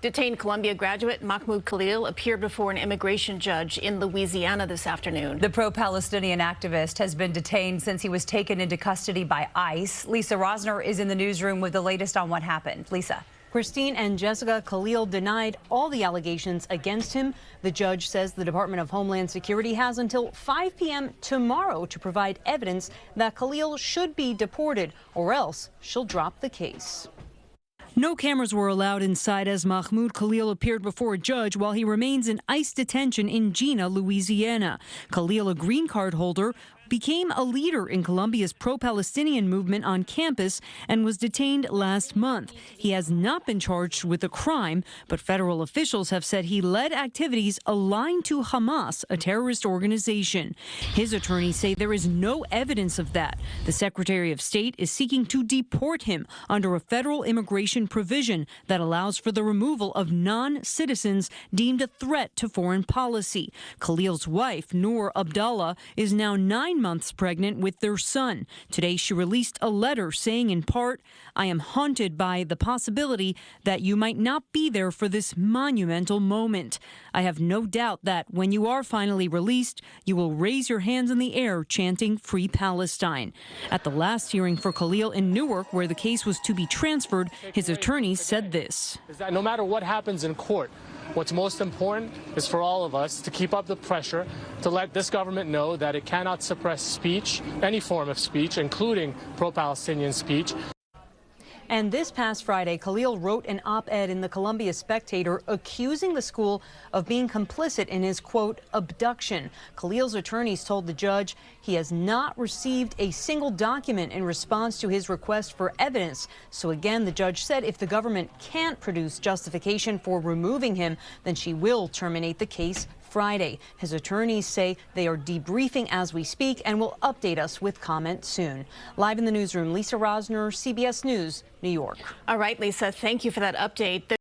Detained Columbia graduate Mahmoud Khalil appeared before an immigration judge in Louisiana this afternoon. The pro-Palestinian activist has been detained since he was taken into custody by ICE. Lisa Rozner is in the newsroom with the latest on what happened. Lisa. Christine and Jessica Khalil denied all the allegations against him. The judge says the Department of Homeland Security has until 5 p.m. tomorrow to provide evidence that Khalil should be deported, or else she'll drop the case. No cameras were allowed inside as Mahmoud Khalil appeared before a judge while he remains in ICE detention in Jena, Louisiana. Khalil, a green card holder, became a leader in Columbia's pro-Palestinian movement on campus and was detained last month. He has not been charged with a crime, but federal officials have said he led activities aligned to Hamas, a terrorist organization. His attorneys say there is no evidence of that. The Secretary of State is seeking to deport him under a federal immigration provision that allows for the removal of non-citizens deemed a threat to foreign policy. Khalil's wife, Noor Abdallah, is now 9 months pregnant with their son. Today, she released a letter saying in part, "I am haunted by the possibility that you might not be there for this monumental moment. I have no doubt that when you are finally released, you will raise your hands in the air chanting Free Palestine." At the last hearing for Khalil in Newark, where the case was to be transferred, his attorneys said this. Is that no matter what happens in court, what's most important is for all of us to keep up the pressure to let this government know that it cannot suppress speech, any form of speech, including pro-Palestinian speech. And this past Friday, Khalil wrote an op-ed in the Columbia Spectator accusing the school of being complicit in his, quote, abduction. Khalil's attorneys told the judge he has not received a single document in response to his request for evidence. So again, the judge said if the government can't produce justification for removing him, then she will terminate the case Friday. His attorneys say they are debriefing as we speak and will update us with comment soon. Live in the newsroom, Lisa Rozner, CBS News, New York. All right, Lisa, thank you for that update.